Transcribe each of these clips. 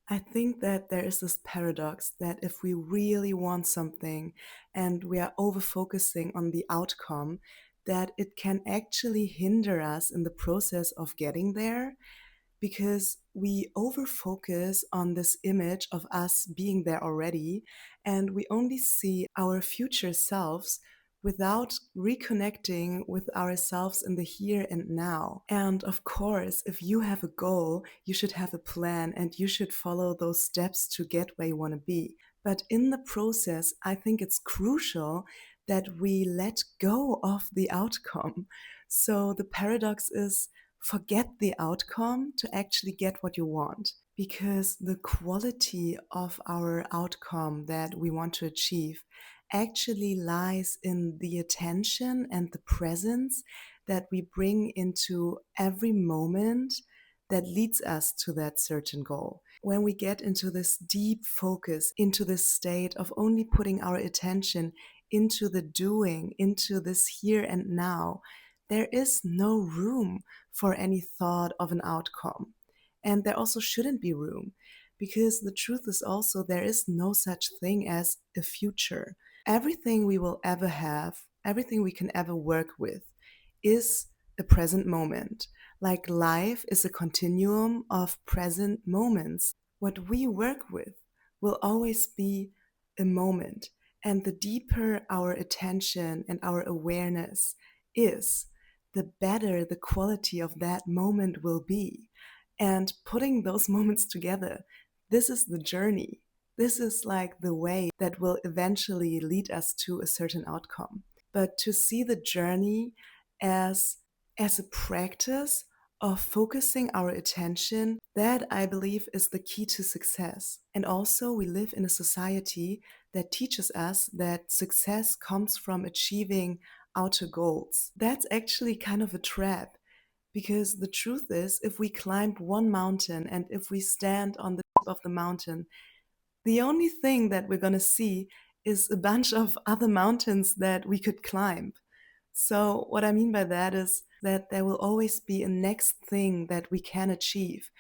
I think that there is this paradox that if we really want something and we are over focusing on the outcome, that it can actually hinder us in the process of getting there because we over focus on this image of us being there already and we only see our future selves without reconnecting with ourselves in the here and now. And of course, if you have a goal, you should have a plan and you should follow those steps to get where you want to be. But in the process, I think it's crucial that we let go of the outcome. So the paradox is forget the outcome to actually get what you want. Because the quality of our outcome that we want to achieve actually lies in the attention and the presence that we bring into every moment that leads us to that certain goal. When we get into this deep focus, into this state of only putting our attention into the doing, into this here and now, there is no room for any thought of an outcome. And there also shouldn't be room because the truth is also there is no such thing as a future. Everything we will ever have, everything we can ever work with is a present moment. Like life is a continuum of present moments. What we work with will always be a moment. And the deeper our attention and our awareness is, the better the quality of that moment will be. And putting those moments together, this is the journey. This is like the way that will eventually lead us to a certain outcome. But to see the journey as as a practice of focusing our attention, that I believe is the key to success. And also, we live in a society that teaches us that success comes from achieving outer goals. That's actually kind of a trap because the truth is, if we climb one mountain and if we stand on the top of the mountain, the only thing that we're going to see is a bunch of other mountains that we could climb. So, what I mean by that is that there will always be a next thing that we can achieve.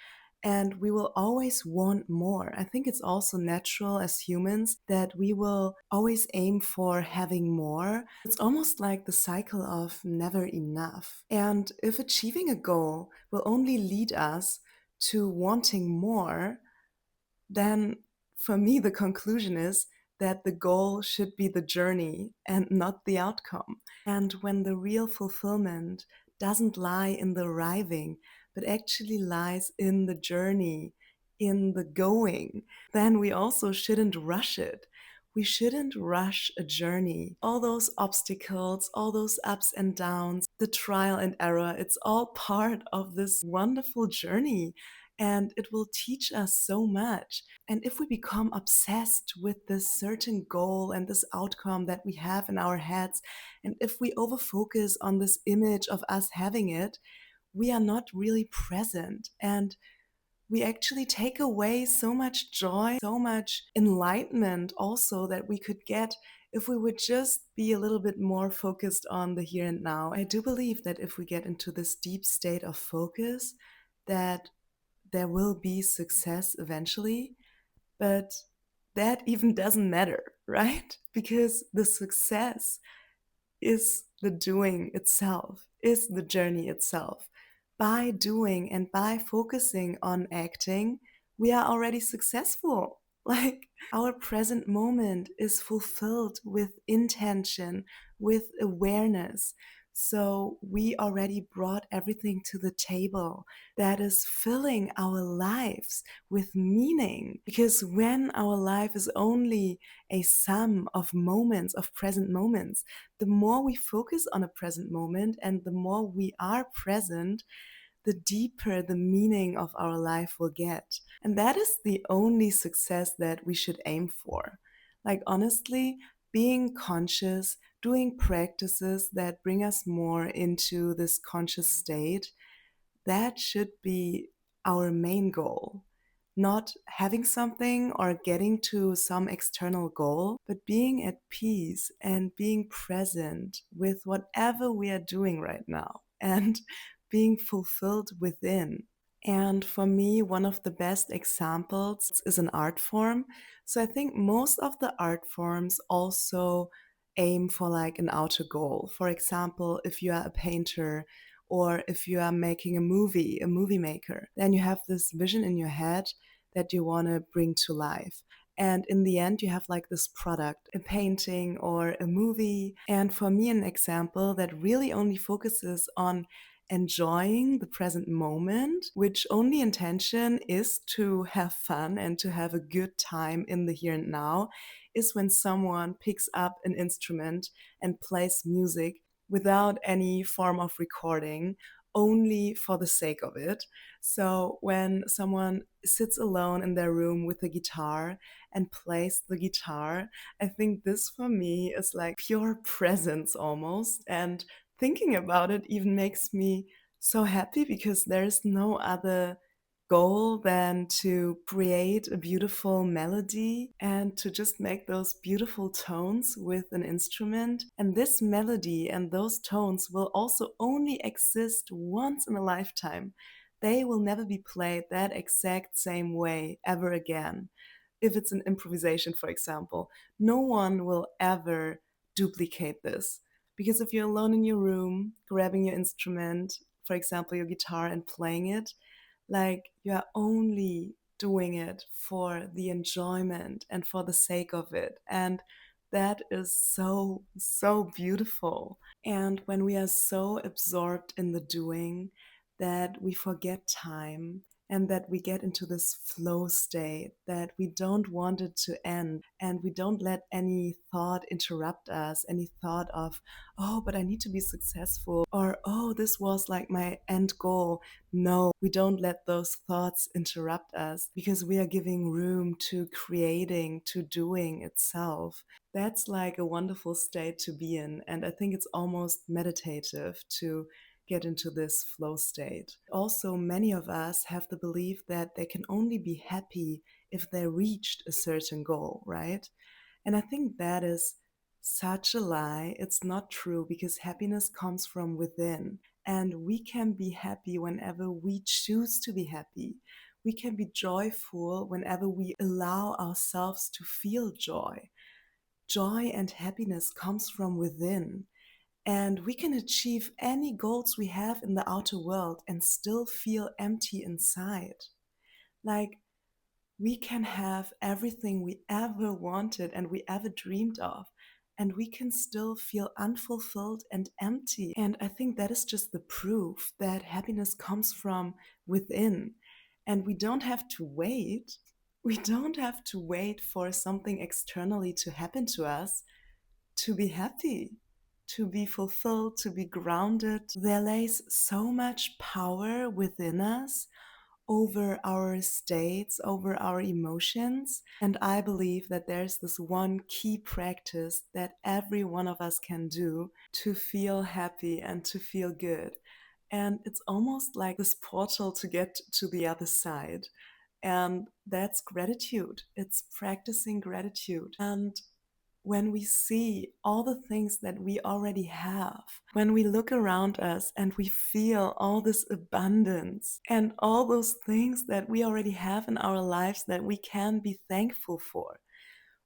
And we will always want more. I think it's also natural as humans that we will always aim for having more. It's almost like the cycle of never enough. And if achieving a goal will only lead us to wanting more, then for me, the conclusion is that the goal should be the journey and not the outcome. And when the real fulfillment doesn't lie in the arriving, but actually lies in the journey, in the going, then we also shouldn't rush it. We shouldn't rush a journey. All those obstacles, all those ups and downs, the trial and error, it's all part of this wonderful journey and it will teach us so much. And if we become obsessed with this certain goal and this outcome that we have in our heads, and if we overfocus on this image of us having it, we are not really present. And we actually take away so much joy, so much enlightenment also that we could get if we would just be a little bit more focused on the here and now. I do believe that if we get into this deep state of focus, that there will be success eventually, but that even doesn't matter, right? Because the success is the doing itself, is the journey itself. By doing and by focusing on acting, we are already successful. Like our present moment is fulfilled with intention, with awareness. So we already brought everything to the table that is filling our lives with meaning. Because when our life is only a sum of moments, of present moments, the more we focus on a present moment and the more we are present, the deeper the meaning of our life will get. And that is the only success that we should aim for. Like, honestly, being conscious, doing practices that bring us more into this conscious state, that should be our main goal. Not having something or getting to some external goal, but being at peace and being present with whatever we are doing right now and being fulfilled within. And for me, one of the best examples is an art form. So I think most of the art forms also aim for like an outer goal. For example, if you are a painter or if you are making a movie maker, then you have this vision in your head that you want to bring to life. And in the end, you have like this product, a painting or a movie. And for me, an example that really only focuses on enjoying the present moment, which only intention is to have fun and to have a good time in the here and now, is when someone picks up an instrument and plays music without any form of recording, only for the sake of it. So when someone sits alone in their room with a guitar and plays the guitar, I think this for me is like pure presence almost. And thinking about it even makes me so happy because there's no other goal than to create a beautiful melody and to just make those beautiful tones with an instrument. And this melody and those tones will also only exist once in a lifetime. They will never be played that exact same way ever again. If it's an improvisation, for example, no one will ever duplicate this. Because if you're alone in your room, grabbing your instrument, for example, your guitar, and playing it, like you are only doing it for the enjoyment and for the sake of it. And that is so, so beautiful. And when we are so absorbed in the doing that we forget time and that we get into this flow state, that we don't want it to end and we don't let any thought interrupt us, any thought of, oh, but I need to be successful, or oh, this was like my end goal. No, we don't let those thoughts interrupt us because we are giving room to creating, to doing itself. That's like a wonderful state to be in. And I think it's almost meditative to get into this flow state. Also, many of us have the belief that they can only be happy if they reached a certain goal, right? And I think that is such a lie. It's not true because happiness comes from within. And we can be happy whenever we choose to be happy. We can be joyful whenever we allow ourselves to feel joy. Joy and happiness comes from within. And we can achieve any goals we have in the outer world and still feel empty inside. Like we can have everything we ever wanted and we ever dreamed of, and we can still feel unfulfilled and empty. And I think that is just the proof that happiness comes from within. And we don't have to wait. We don't have to wait for something externally to happen to us to be happy, to be fulfilled, to be grounded. There lays so much power within us over our states, over our emotions. And I believe that there's this one key practice that every one of us can do to feel happy and to feel good. And it's almost like this portal to get to the other side. And that's gratitude. It's practicing gratitude. And when we see all the things that we already have, when we look around us and we feel all this abundance and all those things that we already have in our lives that we can be thankful for,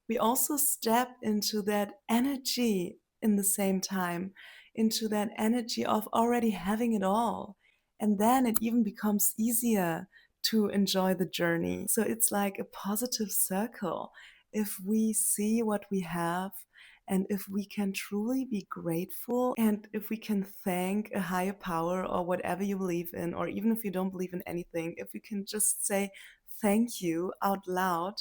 we also step into that energy in the same time, into that energy of already having it all. And then it even becomes easier to enjoy the journey. So it's like a positive circle. If we see what we have, and if we can truly be grateful, and if we can thank a higher power or whatever you believe in, or even if you don't believe in anything, if we can just say thank you out loud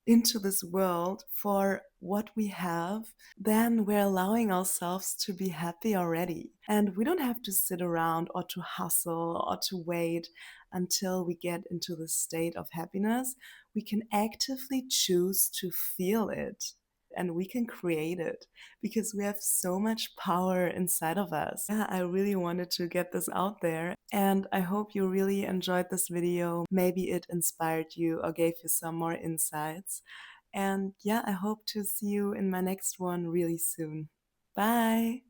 into this world for what we have, then we're allowing ourselves to be happy already. And we don't have to sit around or to hustle or to wait until we get into the state of happiness. We can actively choose to feel it and we can create it because we have so much power inside of us. Yeah, I really wanted to get this out there and I hope you really enjoyed this video. Maybe it inspired you or gave you some more insights. And yeah, I hope to see you in my next one really soon. Bye.